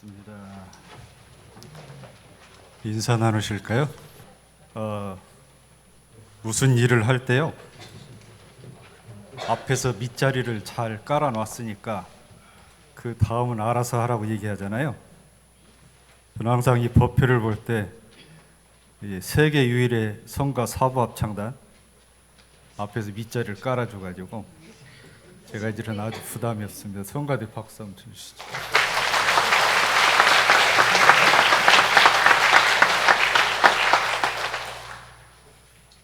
반갑습니다. 인사 나누실까요? 무슨 일을 할 때요? 앞에서 밑자리를 잘 깔아놨으니까 그 다음은 알아서 하라고 얘기하잖아요. 저는 항상 이 법회를 볼 때 세계 유일의 성가 사부합창단 앞에서 밑자리를 깔아줘가지고 제가 이제는 아주 부담이 없습니다. 성가대 박수 한번 주시죠.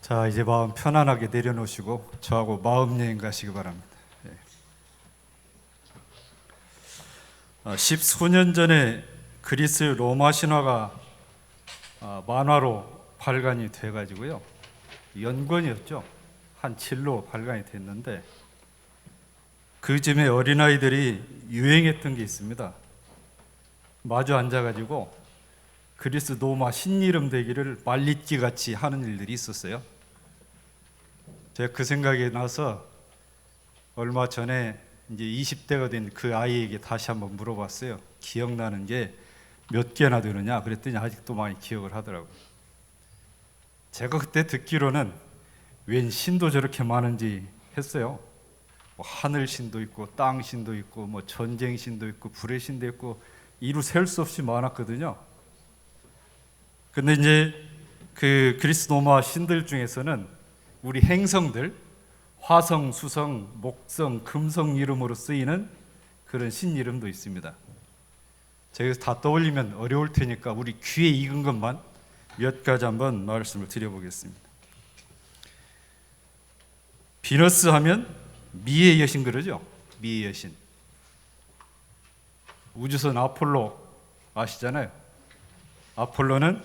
자, 이제 마음 편안하게 내려놓으시고 저하고 마음 여행 가시기 바랍니다. 십수년 전에 그리스 로마 신화가 만화로 발간이 돼가지고요. 연권이었죠. 한 질로 발간이 됐는데 그쯤에 어린아이들이 유행했던 게 있습니다. 마주 앉아가지고 그리스 로마 신이름 대기를 말리기 같이 하는 일들이 있었어요. 제가 그 생각이 나서 얼마 전에 이제 20대가 된 그 아이에게 다시 한번 물어봤어요. 기억나는 게 몇 개나 되느냐? 그랬더니 아직도 많이 기억을 하더라고요. 제가 그때 듣기로는 웬 신도 저렇게 많은지 했어요. 뭐 하늘 신도 있고 땅 신도 있고 뭐 전쟁 신도 있고 불의 신도 있고 이루 셀 수 없이 많았거든요. 근데 이제 그 그리스 로마 신들 중에서는 우리 행성들 화성, 수성, 목성, 금성 이름으로 쓰이는 그런 신 이름도 있습니다. 제가 다 떠올리면 어려울 테니까 우리 귀에 익은 것만 몇 가지 한번 말씀을 드려보겠습니다. 비너스 하면 미의 여신 그러죠? 미의 여신. 우주선 아폴로 아시잖아요. 아폴로는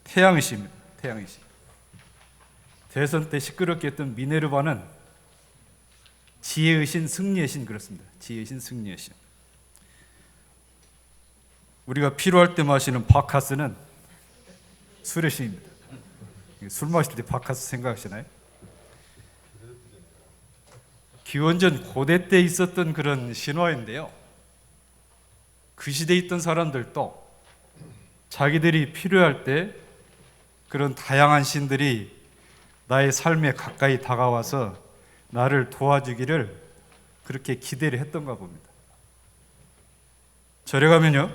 태양의 신입니다. 태양의 신. 대선 때 시끄럽게 했던 미네르바는 지혜의 신, 승리의 신 그렇습니다. 지혜의 신, 승리의 신. 우리가 필요할 때 마시는 바카스는 술의 신입니다. 술 마실 때 바카스 생각하시나요? 기원전 고대 때 있었던 그런 신화인데요. 그 시대에 있던 사람들도 자기들이 필요할 때 그런 다양한 신들이 나의 삶에 가까이 다가와서 나를 도와주기를 그렇게 기대를 했던가 봅니다. 절에 가면요,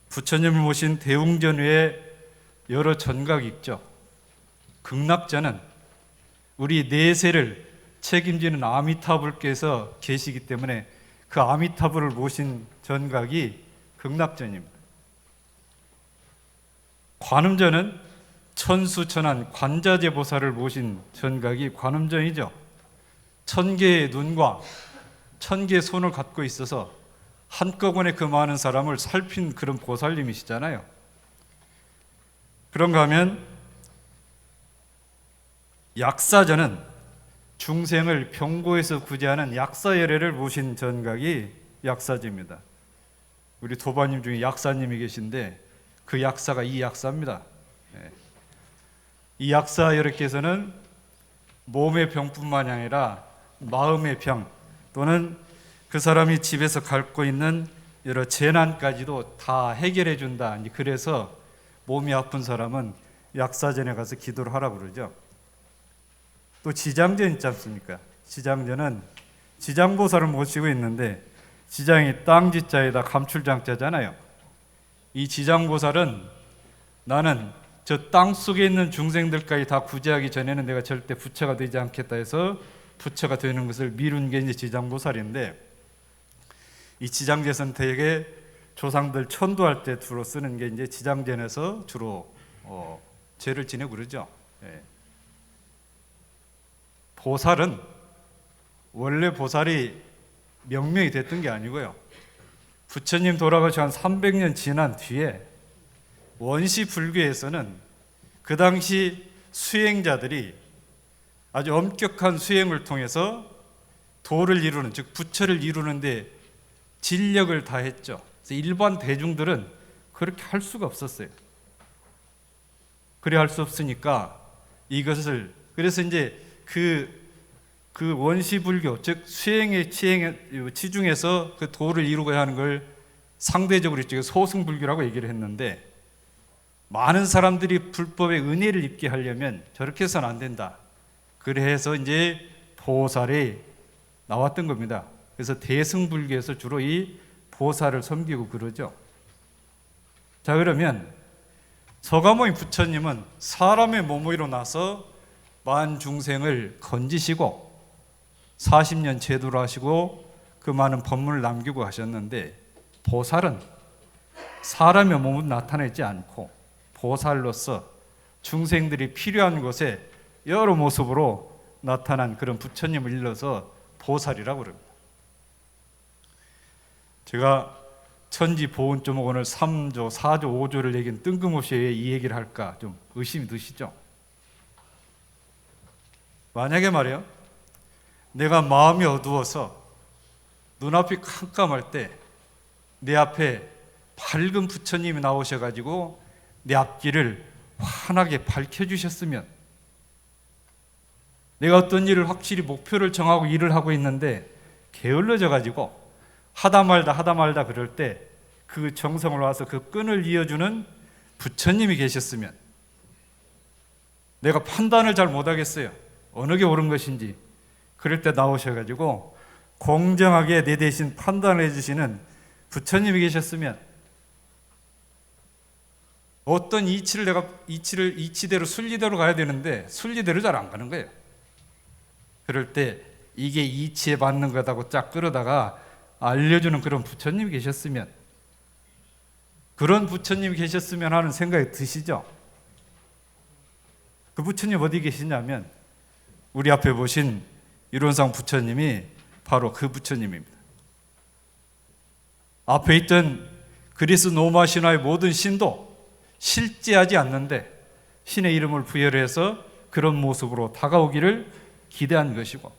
부처님을 모신 대웅전 외에 여러 전각이 있죠. 극락전은 우리 내세를 책임지는 아미타불께서 계시기 때문에 그 아미타불을 모신 전각이 극락전입니다. 관음전은 천수천한 관자재보살을 모신 전각이 관음전이죠. 1000개의 눈과 1000개의 손을 갖고 있어서 한꺼번에 그 많은 사람을 살핀 그런 보살님이시잖아요. 그런가 하면 약사전은 중생을 병고에서 구제하는 약사열애를 모신 전각이 약사제입니다. 우리 도반님 중에 약사님이 계신데 그 약사가 이 약사입니다. 이 약사열애께서는 몸의 병뿐만 아니라 마음의 병 또는 그 사람이 집에서 갖고 있는 여러 재난까지도 다 해결해 준다. 그래서 몸이 아픈 사람은 약사전에 가서 기도를 하라고 그러죠. 또 지장전 있지 않습니까? 지장전은 지장보살을 모시고 있는데 지장이 땅지자에다 감출장자잖아요. 이 지장보살은 나는 저 땅 속에 있는 중생들까지 다 구제하기 전에는 내가 절대 부처가 되지 않겠다 해서 부처가 되는 것을 미룬 게 이제 지장보살인데, 이 지장제선 대개 조상들 천도할 때 주로 쓰는 게 이제 지장전에서 주로 죄를 지내고 그러죠. 보살은 원래 보살이 명명이 됐던 게 아니고요. 부처님 돌아가시고 한 300년 지난 뒤에 원시 불교에서는 그 당시 수행자들이 아주 엄격한 수행을 통해서 도를 이루는, 즉 부처를 이루는데 진력을 다했죠. 그래서 일반 대중들은 그렇게 할 수가 없었어요. 그래 할 수 없으니까 이것을, 그래서 이제 그 원시 불교, 즉 수행의 치중에서 그 도를 이루고자 하는 걸 상대적으로 지금 소승불교라고 얘기를 했는데, 많은 사람들이 불법의 은혜를 입게 하려면 저렇게 해서는 안 된다. 그래서 이제 보살이 나왔던 겁니다. 그래서 대승불교에서 주로 이 보살을 섬기고 그러죠. 자, 그러면 서가모니 부처님은 사람의 몸으로 일어나서 만중생을 건지시고 40년 제도를 하시고 그 많은 법문을 남기고 하셨는데, 보살은 사람의 몸으로 나타내지 않고 보살로서 중생들이 필요한 곳에 여러 모습으로 나타난 그런 부처님을 일러서 보살이라고 그럽니다. 제가 천지보훈조목 오늘 3조, 4조, 5조를 얘기는 뜬금없이 왜 이 얘기를 할까 좀 의심이 드시죠? 만약에 말이에요, 내가 마음이 어두워서 눈앞이 깜깜할 때 내 앞에 밝은 부처님이 나오셔가지고 내 앞길을 환하게 밝혀주셨으면, 내가 어떤 일을 확실히 목표를 정하고 일을 하고 있는데 게을러져가지고 하다 말다 그럴 때 그 정성을 와서 그 끈을 이어주는 부처님이 계셨으면, 내가 판단을 잘 못하겠어요. 어느 게 옳은 것인지. 그럴 때 나오셔가지고 공정하게 내 대신 판단을 해주시는 부처님이 계셨으면, 어떤 이치를 내가 이치대로 순리대로 가야 되는데 순리대로 잘 안 가는 거예요. 그럴 때 이게 이치에 맞는 거다고 쫙 끌어다가 알려주는 그런 부처님이 계셨으면, 그런 부처님이 계셨으면 하는 생각이 드시죠? 그 부처님 어디 계시냐면 우리 앞에 보신 일원상 부처님이 바로 그 부처님입니다. 앞에 있던 그리스 로마 신화의 모든 신도 실제하지 않는데 신의 이름을 부여해서 그런 모습으로 다가오기를 기대한 것이고,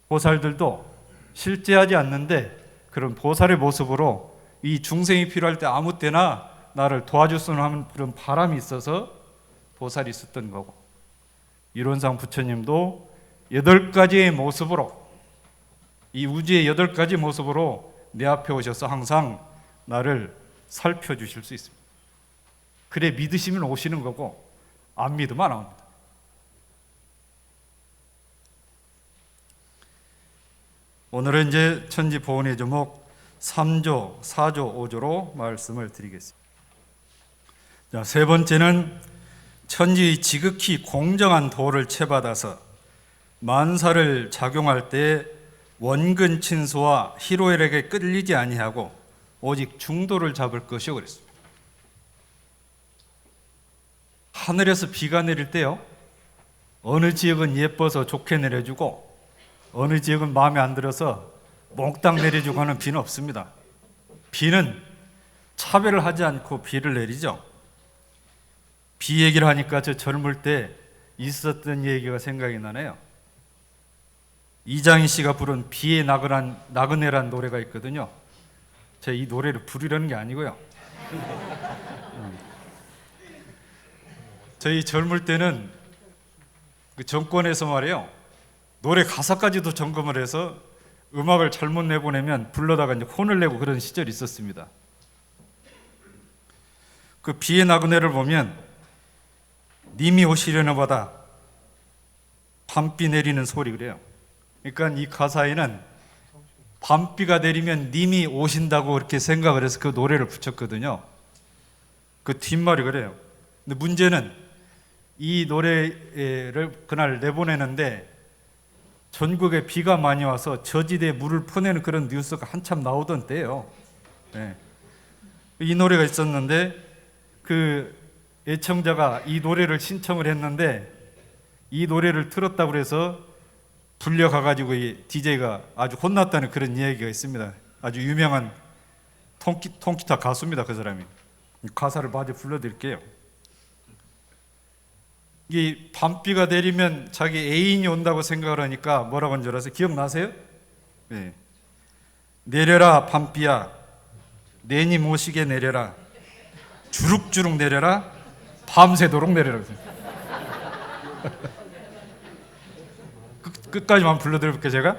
보살들도 실제하지 않는데 그런 보살의 모습으로 이 중생이 필요할 때 아무 때나 나를 도와줬으면 하는 그런 바람이 있어서 보살이 있었던 거고, 일원상 부처님도 8가지의 모습으로, 이 우주의 8가지 모습으로 내 앞에 오셔서 항상 나를 살펴주실 수 있습니다. 그래 믿으시면 오시는 거고, 안 믿으면 안 옵니다. 오늘은 이제 천지보훈의 조목 3조, 4조, 5조로 말씀을 드리겠습니다. 자, 세 번째는 천지의 지극히 공정한 도를 채받아서 만사를 작용할 때 원근 친소와 희로엘에게 끌리지 아니하고 오직 중도를 잡을 것이요 그랬습니다. 하늘에서 비가 내릴 때요, 어느 지역은 예뻐서 좋게 내려주고 어느 지역은 마음에 안 들어서 몽땅 내려주고 하는 비는 없습니다. 비는 차별을 하지 않고 비를 내리죠. 비 얘기를 하니까 저 젊을 때 있었던 얘기가 생각이 나네요. 이장희 씨가 부른 비에 나그네란 노래가 있거든요. 제가 이 노래를 부르려는 게 아니고요. 저희 젊을 때는 그 정권에서 말이에요, 노래 가사까지도 점검을 해서 음악을 잘못 내보내면 불러다가 이제 혼을 내고 그런 시절이 있었습니다. 그 비의 나그네를 보면 님이 오시려는 바다 밤비 내리는 소리 그래요. 그러니까 이 가사에는 밤비가 내리면 님이 오신다고 그렇게 생각을 해서 그 노래를 붙였거든요. 그 뒷말이 그래요. 근데 문제는 이 노래를 그날 내보내는데 전국에 비가 많이 와서 저지대에 물을 퍼내는 그런 뉴스가 한참 나오던 때예요. 네. 이 노래가 있었는데 그 애청자가 이 노래를 신청을 했는데 이 노래를 틀었다고 해서 불려가가지고 이 DJ가 아주 혼났다는 그런 이야기가 있습니다. 아주 유명한 통기타 가수입니다. 그 사람이. 가사를 마저 불러드릴게요. 이 밤비가 내리면 자기 애인이 온다고 생각을 하니까 뭐라고 하는 줄 아세요? 기억나세요? 네. 내려라 밤비야, 내님 오시게 내려라, 주룩주룩 내려라, 밤새도록 내려라. 끝까지만 불러드려볼게요. 제가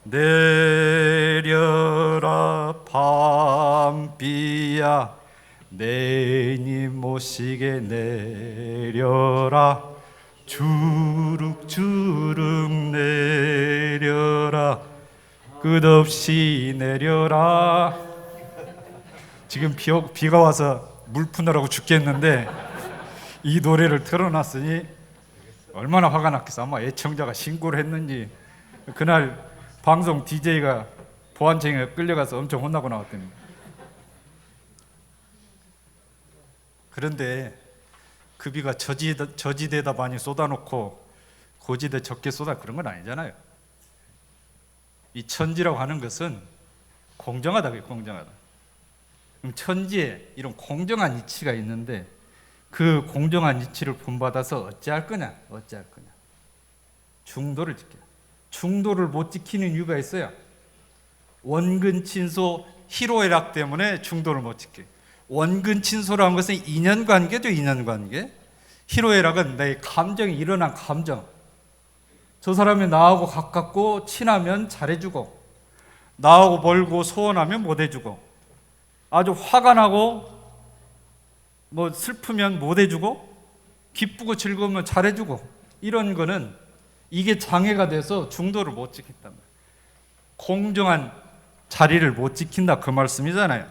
내려라 내님 모시게 내려라 주룩주룩 내려라 끝없이 내려라. 지금 비가 와서 물 푸느라고 죽겠는데 이 노래를 틀어놨으니 얼마나 화가 났겠어. 아마 애청자가 신고를 했는지 그날 방송 DJ가 보안청에 끌려가서 엄청 혼나고 나왔답니다. 그런데 그 비가 저지대에다 많이 쏟아놓고 고지대 적게 쏟아 그런 건 아니잖아요. 이 천지라고 하는 것은 공정하다. 공정하다. 그럼 천지에 이런 공정한 이치가 있는데 그 공정한 이치를 본받아서 어찌할 거냐? 중도를 지켜야. 중도를 못 지키는 이유가 있어요. 원근친소 희로애락 때문에 중도를 못 지켜요. 원근친소라는 것은 인연관계죠. 인연관계. 희로애락은 내 감정이 일어난 감정. 저 사람이 나하고 가깝고 친하면 잘해주고 나하고 멀고 소원하면 못해주고 아주 화가 나고 뭐 슬프면 못해주고 기쁘고 즐거우면 잘해주고 이런 거는 이게 장애가 돼서 중도를 못 지킨단 말이에요. 공정한 자리를 못 지킨다 그 말씀이잖아요.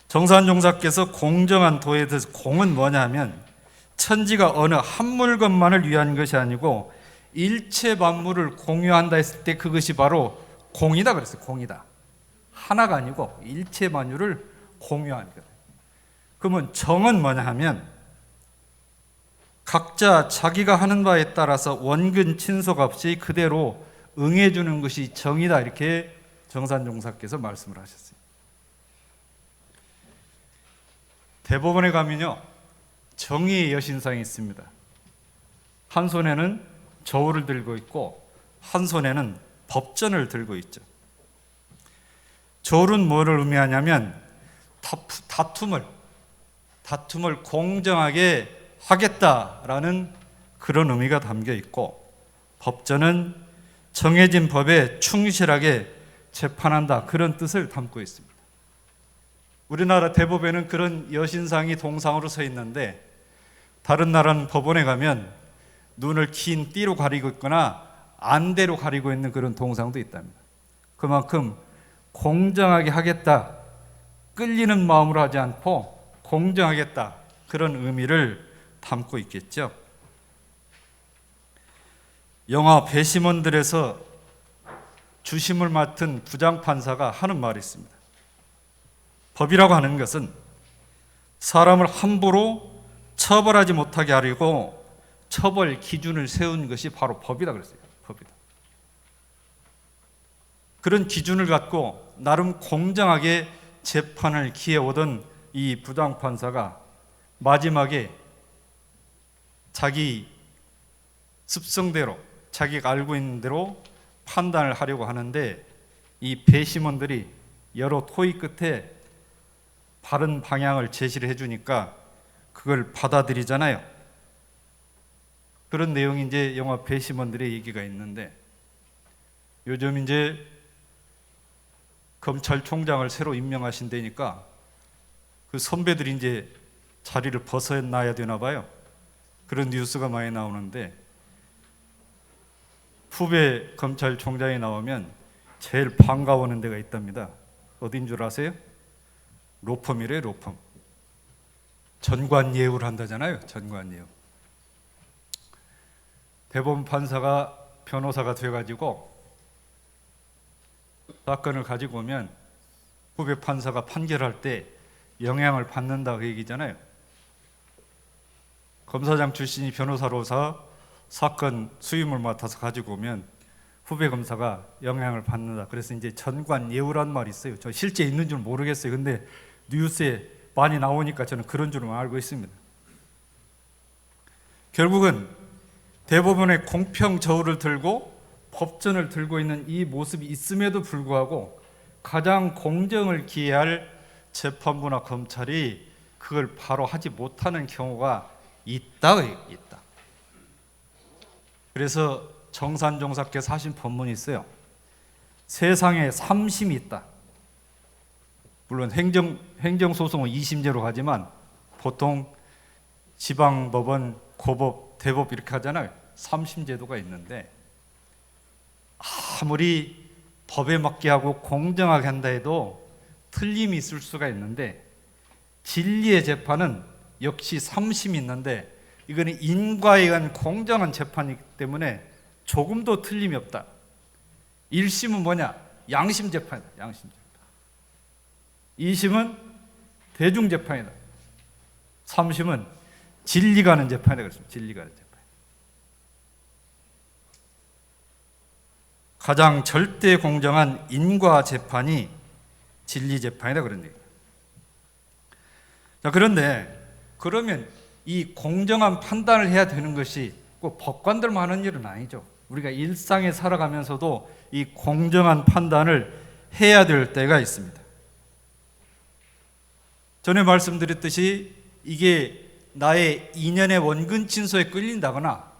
정산종사께서 공정한 도에 대해서 공은 뭐냐 하면 천지가 어느 한 물건만을 위한 것이 아니고 일체 만물을 공유한다 했을 때 그것이 바로 공이다 그랬어요. 공이다. 하나가 아니고 일체 만유를 공유하는 거다. 그러면 정은 뭐냐 하면 각자 자기가 하는 바에 따라서 원근 친속 없이 그대로 응해주는 것이 정이다 이렇게 정산종사께서 말씀을 하셨어요. 대법원에 가면요 정의의 여신상이 있습니다. 한 손에는 저울을 들고 있고 한 손에는 법전을 들고 있죠. 저울은 뭐를 의미하냐면 다툼을 공정하게 하겠다라는 그런 의미가 담겨 있고 법전은 정해진 법에 충실하게 재판한다 그런 뜻을 담고 있습니다. 우리나라 대법에는 그런 여신상이 동상으로 서 있는데 다른 나라는 법원에 가면 눈을 긴 띠로 가리고 있거나 안대로 가리고 있는 그런 동상도 있답니다. 그만큼 공정하게 하겠다, 끌리는 마음으로 하지 않고 공정하겠다 그런 의미를 담고 있겠죠. 영화 배심원들에서 주심을 맡은 부장판사가 하는 말이 있습니다. 법이라고 하는 것은 사람을 함부로 처벌하지 못하게 하려고 처벌 기준을 세운 것이 바로 법이다 그랬어요. 법이다. 그런 기준을 갖고 나름 공정하게 재판을 기해오던 이 부장판사가 마지막에 자기 습성대로 자기가 알고 있는 대로 판단을 하려고 하는데 이 배심원들이 여러 토의 끝에 바른 방향을 제시를 해주니까 그걸 받아들이잖아요. 그런 내용이 이제 영화 배심원들의 얘기가 있는데 요즘 이제 검찰총장을 새로 임명하신다니까 그 선배들이 이제 자리를 벗어나야 되나 봐요. 그런 뉴스가 많이 나오는데 후배 검찰총장이 나오면 제일 반가워하는 데가 있답니다. 어딘 줄 아세요? 로펌이래요. 로펌. 전관예우를 한다잖아요. 전관예우. 대법원 판사가 변호사가 돼가지고 사건을 가지고 오면 후배 판사가 판결할 때 영향을 받는다 그 얘기잖아요. 검사장 출신이 변호사로서 사건 수임을 맡아서 가지고 오면 후배 검사가 영향을 받는다. 그래서 이제 전관예우란 말이 있어요. 저 실제 있는 줄 모르겠어요. 근데 뉴스에 많이 나오니까 저는 그런 줄만 알고 있습니다. 결국은 대법원의 공평 저울을 들고 법전을 들고 있는 이 모습이 있음에도 불구하고 가장 공정을 기해할 재판부나 검찰이 그걸 바로 하지 못하는 경우가 있다. 그래서 정산종사께서 하신 법문이 있어요. 세상에 삼심이 있다. 물론 행정소송은 2심제로 가지만 보통 지방법원, 고법, 대법 이렇게 하잖아요. 3심제도가 있는데 아무리 법에 맞게 하고 공정하게 한다 해도 틀림이 있을 수가 있는데 진리의 재판은 역시 3심이 있는데 이거는 인과에 의한 공정한 재판이기 때문에 조금도 틀림이 없다. 1심은 뭐냐? 양심 재판이다. 양심 재판. 2심은 대중 재판이다. 3심은 진리가 하는 재판이다. 그렇습니다. 진리가 하는 재판. 가장 절대 공정한 인과 재판이 진리 재판이다 그런 얘기예요. 자, 그런데 그러면 이 공정한 판단을 해야 되는 것이 꼭 법관들만 하는 일은 아니죠. 우리가 일상에 살아가면서도 이 공정한 판단을 해야 될 때가 있습니다. 전에 말씀드렸듯이 이게 나의 인연의 원근 친소에 끌린다거나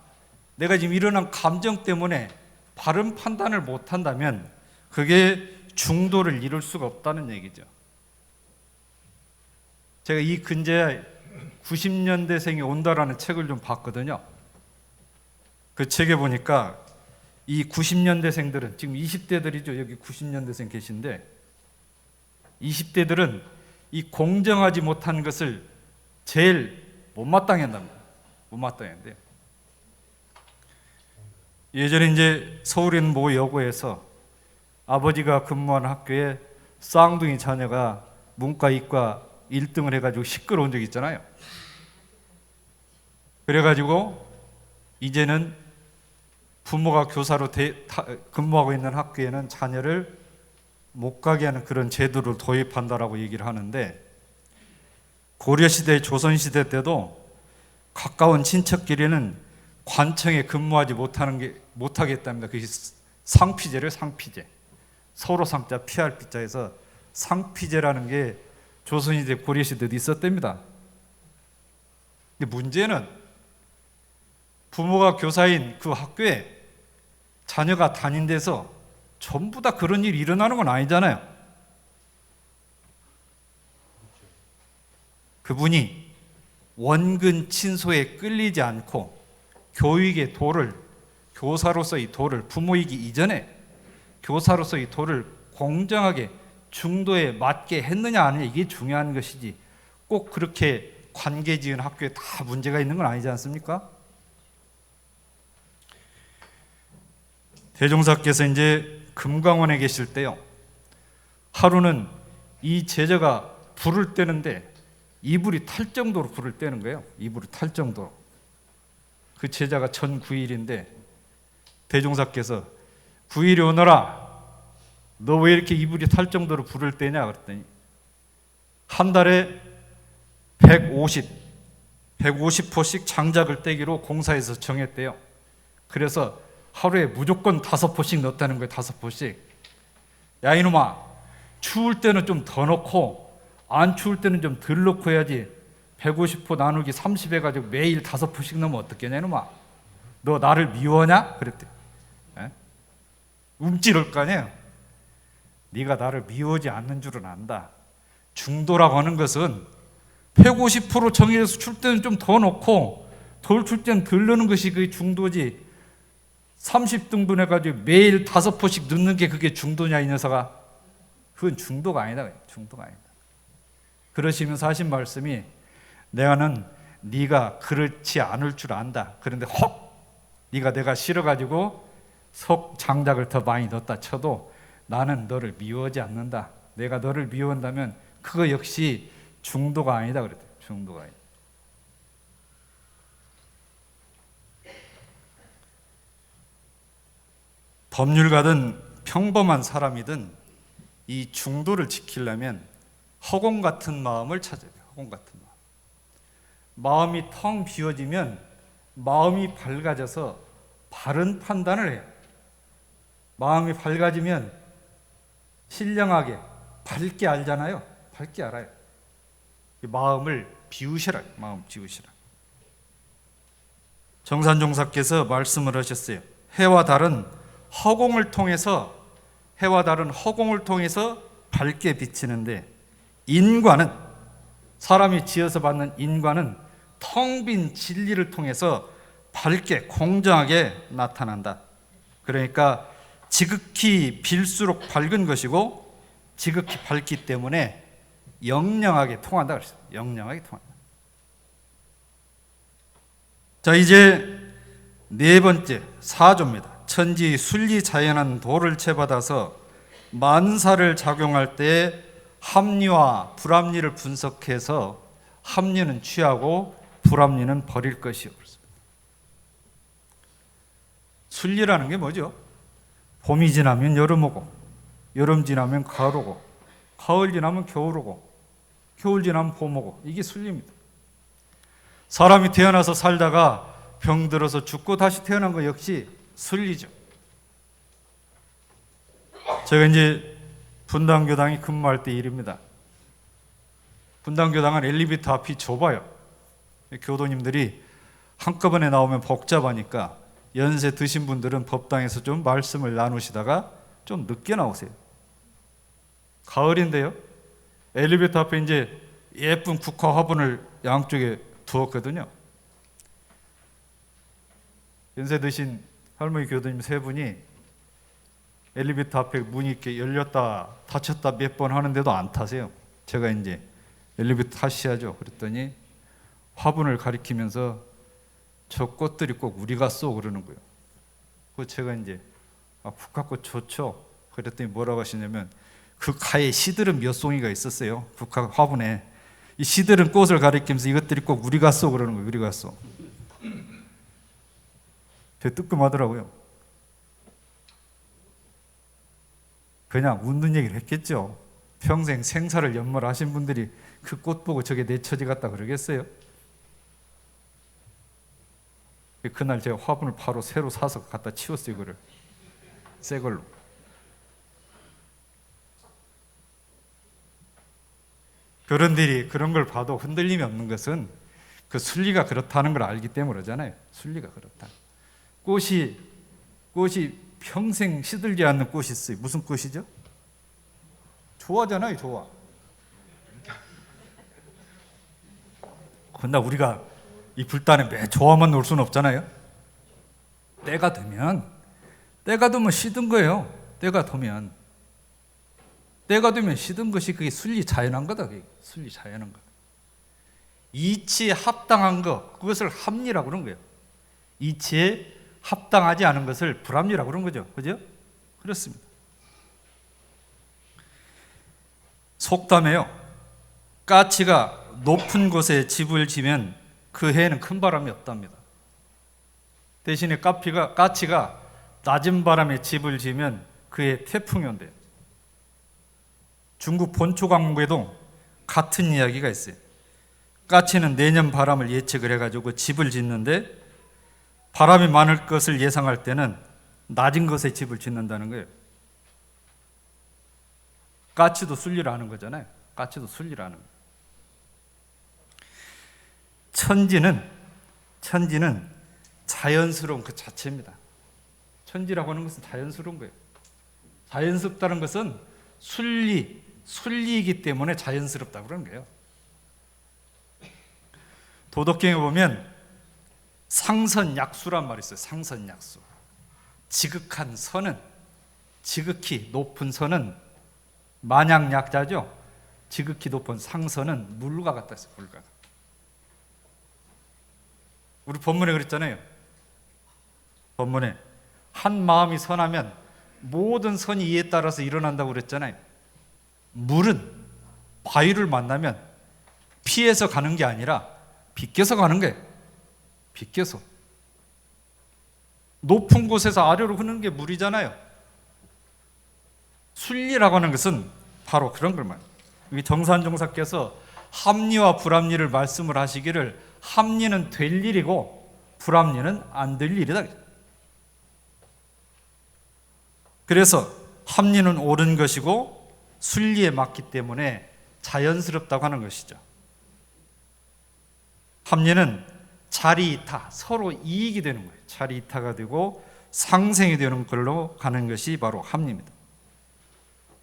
내가 지금 일어난 감정 때문에 바른 판단을 못한다면 그게 중도를 이룰 수가 없다는 얘기죠. 제가 이 근처에 90년대생이 온다라는 책을 좀 봤거든요. 그 책에 보니까 이 90년대생들은 지금 20대들이죠. 여기 90년대생 계신데 20대들은 이 공정하지 못한 것을 제일 못마땅해한답니다. 못마땅해한대요. 예전에 이제 서울에 있는 모 여고에서 아버지가 근무하는 학교에 쌍둥이 자녀가 문과, 이과 1등을 해가지고 시끄러운 적이 있잖아요. 그래가지고 이제는 부모가 교사로 근무하고 있는 학교에는 자녀를 못 가게 하는 그런 제도를 도입한다라고 얘기를 하는데 고려시대, 조선시대 때도 가까운 친척끼리는 관청에 근무하지 못하게 했답니다. 그게 상피제래요. 상피제. 서로 상자 피할 피자에서 상피제라는 게 조선시대, 고려시대도 있었답니다. 근데 문제는 부모가 교사인 그 학교에 자녀가 다닌 데서 전부 다 그런 일이 일어나는 건 아니잖아요. 그분이 원근 친소에 끌리지 않고 교육의 도를, 교사로서의 도를, 부모이기 이전에 교사로서의 도를 공정하게 중도에 맞게 했느냐 아니냐 이게 중요한 것이지 꼭 그렇게 관계 지은 학교에 다 문제가 있는 건 아니지 않습니까? 대종사께서 이제 금강원에 계실 때요, 하루는 이 제자가 불을 떼는데 이불이 탈 정도로 불을 떼는 거예요. 이불이 탈 정도로. 그 제자가 전9일인데 대종사께서 9일이 오너라, 너 왜 이렇게 이불이 탈 정도로 불을 떼냐 그랬더니 한 달에 150포씩 장작을 떼기로 공사에서 정했대요. 그래서 하루에 무조건 5포씩 넣었다는 거예요. 5포씩. 야 이놈아, 추울 때는 좀 더 넣고 안 추울 때는 좀 덜 넣고 해야지 150포 나누기 30 해가지고 매일 5포씩 넣으면 어떻겠냐 이놈아. 너 나를 미워하냐? 그랬대. 움찔할 거 아니에요. 네가 나를 미워하지 않는 줄은 안다. 중도라고 하는 것은 150% 정해서 출 때는 좀 더 넣고 덜 출 때는 덜 넣는 것이 그게 중도지, 30등분 해가지고 매일 5포씩 넣는 게 그게 중도냐 이 녀석아. 그건 중도가 아니다. 중도가 아니다. 그러시면서 하신 말씀이 내가는 네가 그렇지 않을 줄 안다. 그런데 혹 네가 내가 싫어가지고 속 장작을 더 많이 넣었다 쳐도 나는 너를 미워하지 않는다. 내가 너를 미워한다면 그거 역시 중도가 아니다 그랬대요. 중도가 아니다. 법률가든 평범한 사람이든 이 중도를 지키려면 허공 같은 마음을 찾아야 돼요. 허공 같은 마음. 마음이 텅 비워지면 마음이 밝아져서 바른 판단을 해요. 마음이 밝아지면 신령하게 밝게 알잖아요. 밝게 알아요. 마음을 비우시라. 마음 비우시라. 정산종사께서 말씀을 하셨어요. 해와 달은 허공을 통해서 밝게 비치는데 인과는, 사람이 지어서 받는 인과는 텅 빈 진리를 통해서 밝게 공정하게 나타난다. 그러니까 지극히 빌수록 밝은 것이고 지극히 밝기 때문에 영영하게 통한다 그랬어요. 영영하게 통한다. 자, 이제 네 번째 사조입니다. 천지 순리 자연한 도를 채받아서 만사를 작용할 때 합리와 불합리를 분석해서 합리는 취하고 불합리는 버릴 것이요. 순리라는 게 뭐죠? 봄이 지나면 여름 오고, 여름 지나면 가을 오고, 가을 지나면 겨울 오고, 겨울 지나면 봄 오고, 이게 순리입니다. 사람이 태어나서 살다가 병들어서 죽고 다시 태어난 거 역시 순리죠. 제가 이제 분당교당에 근무할 때 일입니다. 분당교당은 엘리베이터 앞이 좁아요. 교도님들이 한꺼번에 나오면 복잡하니까 연세 드신 분들은 법당에서 좀 말씀을 나누시다가 좀 늦게 나오세요. 가을인데요. 엘리베이터 앞에 이제 예쁜 국화 화분을 양쪽에 두었거든요. 연세 드신 할머니 교도님 세 분이 엘리베이터 앞에 문이 이렇게 열렸다 닫혔다 몇 번 하는데도 안 타세요. 제가 이제 엘리베이터 타셔야죠. 그랬더니 화분을 가리키면서 저 꽃들이 꼭 우리가 쏘 그러는 거예요. 그 제가 이제 국화꽃 좋죠. 그랬더니 뭐라고 하시냐면 그 가에 시들은 몇 송이가 있었어요. 국화 화분에 이 시들은 꽃을 가리키면서 이것들이 꼭 우리가 쏘 그러는 거예요. 우리가 쏘. 되게 뜨끔하더라고요. 그냥 웃는 얘기를 했겠죠. 평생 생사를 연말하신 분들이 그 꽃 보고 저게 내 처지 같다 그러겠어요? 그날 제가 화분을 바로 새로 사서 갖다 치웠어요. 이거를 새 걸로. 그런들이 그런 걸 봐도 흔들림이 없는 것은 그 순리가 그렇다는 걸 알기 때문에 그러잖아요. 순리가 그렇다. 꽃이 평생 시들지 않는 꽃이 있어요. 무슨 꽃이죠? 조화잖아요. 조화. 근데 우리가 이 불단에 매 조화만 놓을 수는 없잖아요. 때가 되면 시든 거예요. 때가 되면 시든 것이 그게 순리 자연한 거다. 그게 순리 자연한 거. 이치에 합당한 것, 그것을 합리라고 그런 거예요. 이치에 합당하지 않은 것을 불합리라고 그런 거죠. 그죠? 그렇습니다. 속담에요. 까치가 높은 곳에 집을 지면 그 해에는 큰 바람이 없답니다. 대신에 까치가 낮은 바람에 집을 지면 그 해에 태풍이 온대요. 중국 본초강국에도 같은 이야기가 있어요. 까치는 내년 바람을 예측을 해가지고 집을 짓는데 바람이 많을 것을 예상할 때는 낮은 곳에 집을 짓는다는 거예요. 까치도 순리를 아는 거잖아요. 까치도 순리를 아는 거예요. 천지는 자연스러운 그 자체입니다. 천지라고 하는 것은 자연스러운 거예요. 자연스럽다는 것은 순리이기 때문에 자연스럽다고 그러는 거예요. 도덕경에 보면 상선약수란 말이 있어요. 상선약수. 지극한 선은, 지극히 높은 선은 만약약자죠. 지극히 높은 상선은 물과 같다 했어요. 물과. 우리 본문에 그랬잖아요. 본문에 한 마음이 선하면 모든 선이 이에 따라서 일어난다고 그랬잖아요. 물은 바위를 만나면 피해서 가는 게 아니라 비껴서 가는 거예요. 비껴서. 높은 곳에서 아래로 흐르는 게 물이잖아요. 순리라고 하는 것은 바로 그런 걸 말해요. 여기 정산종사께서 합리와 불합리를 말씀을 하시기를 합리는 될 일이고 불합리는 안 될 일이다. 그래서 합리는 옳은 것이고 순리에 맞기 때문에 자연스럽다고 하는 것이죠. 합리는 자리이타, 서로 이익이 되는 거예요. 자리이타가 되고 상생이 되는 걸로 가는 것이 바로 합리입니다.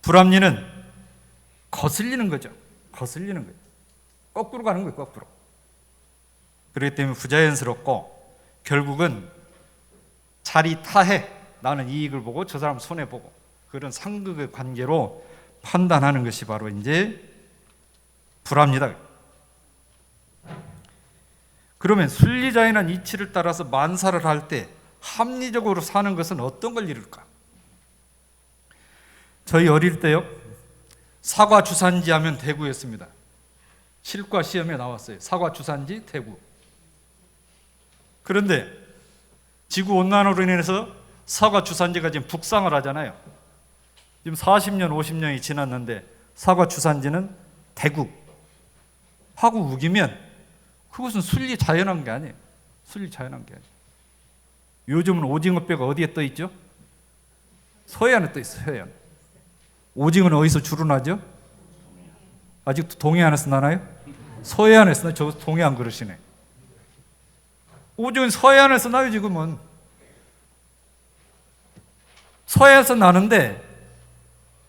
불합리는 거슬리는 거죠. 거슬리는 거예요. 거꾸로 가는 거예요. 거꾸로. 그렇기 때문에 부자연스럽고 결국은 자리타해. 나는 이익을 보고 저 사람 손해보고 그런 상극의 관계로 판단하는 것이 바로 이제 불합니다. 그러면 순리자연한 이치를 따라서 만사를 할 때 합리적으로 사는 것은 어떤 걸 이룰까? 저희 어릴 때요, 사과 주산지 하면 대구였습니다. 실과 시험에 나왔어요. 사과 주산지 대구. 그런데 지구온난화로 인해서 사과 주산지가 지금 북상을 하잖아요. 지금 40년, 50년이 지났는데 사과 주산지는 대구 하고 우기면 그것은 순리 자연한 게 아니에요. 순리 자연한 게 아니에요. 요즘은 오징어뼈가 어디에 떠 있죠? 서해안에 떠 있어요. 서해안. 오징어는 어디서 주로 나죠? 아직도 동해안에서 나나요? 서해안에서 나. 저 동해안 그러시네. 오징어는 서해안에서 나요. 지금은 서해안에서 나는데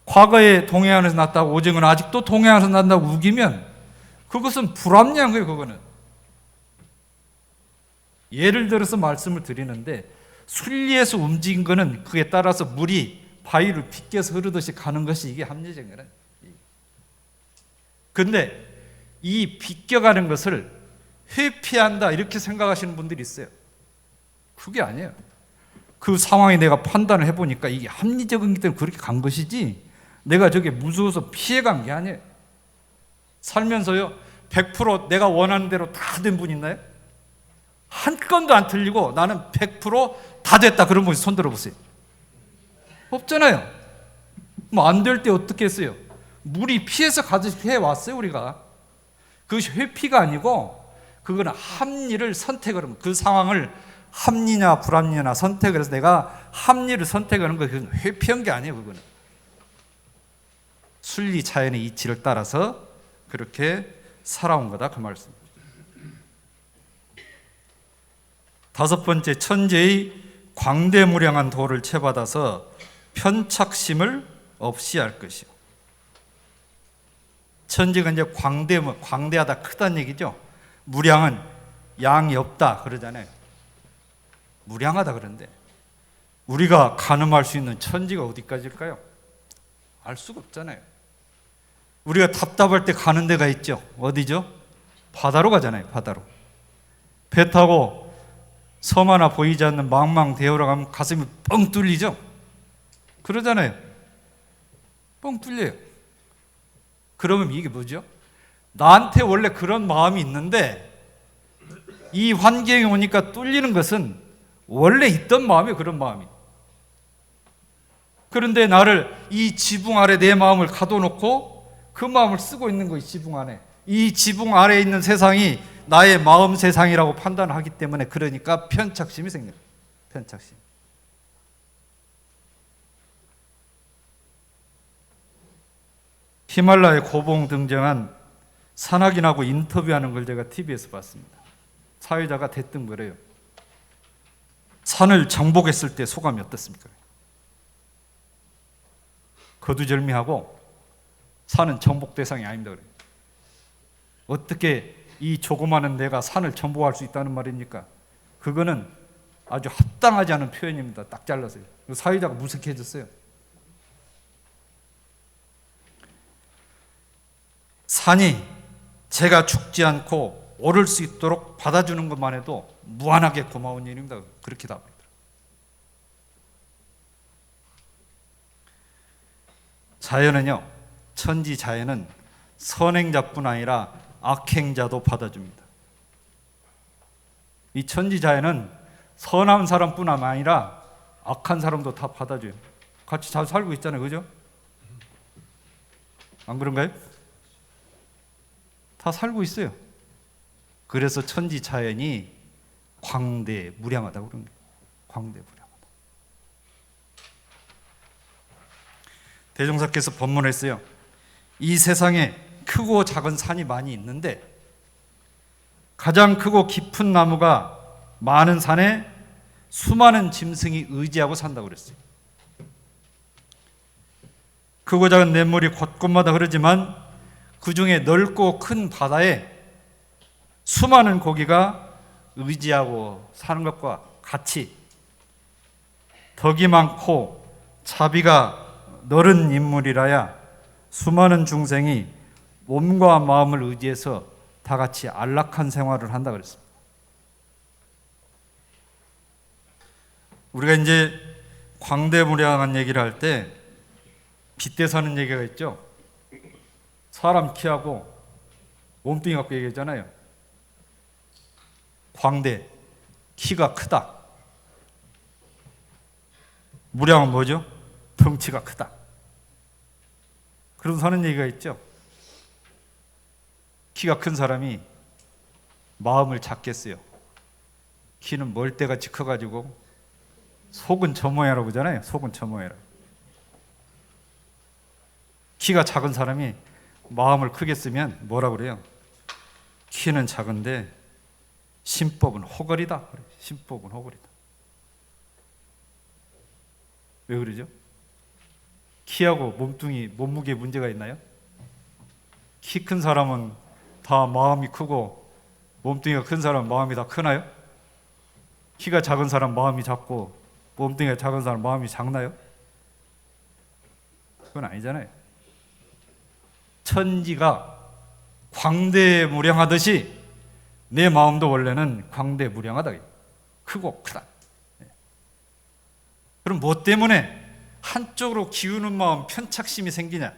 과거에 동해안에서 났다고 오징어는 아직도 동해안에서 난다고 우기면 그것은 불합리한 거예요. 그거는 예를 들어서 말씀을 드리는데 순리에서 움직인 거는 그에 따라서 물이 바위를 빗겨서 흐르듯이 가는 것이 이게 합리적인 거는. 근데 이 빗겨가는 것을 회피한다 이렇게 생각하시는 분들이 있어요. 그게 아니에요. 그 상황에 내가 판단을 해보니까 이게 합리적이기 때문에 그렇게 간 것이지 내가 저게 무서워서 피해간 게 아니에요. 살면서요 100% 내가 원하는 대로 다 된 분 있나요? 한 건도 안 틀리고 나는 100%다 됐다 그런 분이 손 들어보세요. 없잖아요. 뭐 안 될 때 어떻게 했어요? 물이 피해서 가듯이 해왔어요. 우리가. 그것이 회피가 아니고 그거는 합리를 선택을 하면 그 상황을 합리냐 불합리냐 선택을 해서 내가 합리를 선택하는 거 그건 회피한 게 아니에요. 그거는 순리 자연의 이치를 따라서 그렇게 살아온 거다 그 말씀입니다. 다섯 번째, 천재의 광대무량한 도를 채받아서 편착심을 없이 할 것이요. 천재가 이제 광대하다 크다는 얘기죠. 무량은 양이 없다 그러잖아요. 무량하다 그런데 우리가 가늠할 수 있는 천지가 어디까지일까요? 알 수가 없잖아요. 우리가 답답할 때 가는 데가 있죠. 어디죠? 바다로 가잖아요. 바다로. 배 타고 섬 하나 보이지 않는 망망대해로 가면 가슴이 뻥 뚫리죠. 그러잖아요. 뻥 뚫려요. 그러면 이게 뭐죠? 나한테 원래 그런 마음이 있는데 이 환경에 오니까 뚫리는 것은 원래 있던 마음이에요. 그런 마음이. 그런데 나를 이 지붕 아래 내 마음을 가둬놓고 그 마음을 쓰고 있는 거예요. 지붕 안에. 이 지붕 아래에 있는 세상이 나의 마음 세상이라고 판단하기 때문에 그러니까 편착심이 생겨요. 편착심. 히말라야 고봉 등장한 산악인하고 인터뷰하는 걸 제가 TV에서 봤습니다. 사회자가 대뜸 그래요. 산을 정복했을 때 소감이 어떻습니까? 거두절미하고 산은 정복 대상이 아닙니다. 그래요. 어떻게 이 조그마한 내가 산을 정복할 수 있다는 말입니까? 그거는 아주 합당하지 않은 표현입니다. 딱 잘라서요. 사회자가 무색해졌어요. 산이 제가 죽지 않고 오를 수 있도록 받아주는 것만 해도 무한하게 고마운 일입니다. 그렇게 답합니다. 자연은요, 천지 자연은 선행자뿐 아니라 악행자도 받아줍니다. 이 천지 자연은 선한 사람뿐 아니라 악한 사람도 다 받아줘요. 같이 잘 살고 있잖아요. 그죠? 안 그런가요? 다 살고 있어요. 그래서 천지 자연이 광대 무량하다고 그럽니다. 광대 무량하다. 대종사께서 법문했어요. 이 세상에 크고 작은 산이 많이 있는데 가장 크고 깊은 나무가 많은 산에 수많은 짐승이 의지하고 산다고 그랬어요. 크고 작은 냇물이 곳곳마다 흐르지만 그 중에 넓고 큰 바다에 수많은 고기가 의지하고 사는 것과 같이 덕이 많고 자비가 너른 인물이라야 수많은 중생이 몸과 마음을 의지해서 다 같이 안락한 생활을 한다 그랬습니다. 우리가 이제 광대무량한 얘기를 할 때 빗대서는 얘기가 있죠. 사람 키하고 몸뚱이 갖고 얘기했잖아요. 광대, 키가 크다. 무량은 뭐죠? 덩치가 크다. 그러면서 하는 얘기가 있죠. 키가 큰 사람이 마음을 작겠어요. 키는 멀대같이 커가지고 속은 저 모양이라고 그러잖아요. 속은 저 모양이라고. 키가 작은 사람이 마음을 크게 쓰면 뭐라고 그래요? 키는 작은데 신법은 호걸이다. 신법은 호걸이다. 왜 그러죠? 키하고 몸뚱이, 몸무게에 문제가 있나요? 키 큰 사람은 다 마음이 크고 몸뚱이가 큰 사람은 마음이 다 크나요? 키가 작은 사람 마음이 작고 몸뚱이가 작은 사람 마음이 작나요? 그건 아니잖아요. 천지가 광대무량하듯이 내 마음도 원래는 광대무량하다. 크고 크다. 그럼 뭐 때문에 한쪽으로 기우는 마음, 편착심이 생기냐?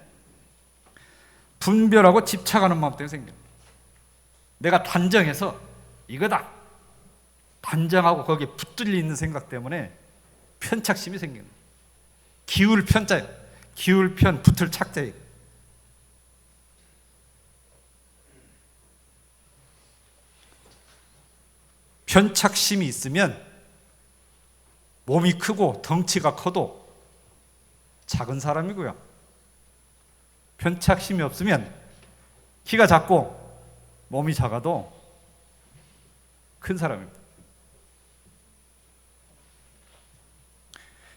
분별하고 집착하는 마음 때문에 생겨요. 내가 단정해서 이거다. 단정하고 거기에 붙들려 있는 생각 때문에 편착심이 생기는 거예요. 기울 편자예요. 기울 편, 붙을 착자예요. 편착심이 있으면 몸이 크고 덩치가 커도 작은 사람이고요. 편착심이 없으면 키가 작고 몸이 작아도 큰 사람입니다.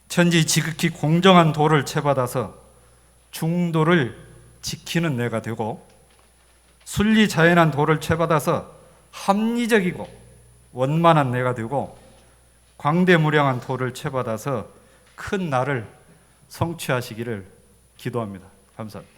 천지 지극히 공정한 도를 채받아서 중도를 지키는 내가 되고 순리자연한 도를 채받아서 합리적이고 원만한 내가 되고 광대무량한 도를 채받아서 큰 나를 성취하시기를 기도합니다. 감사합니다.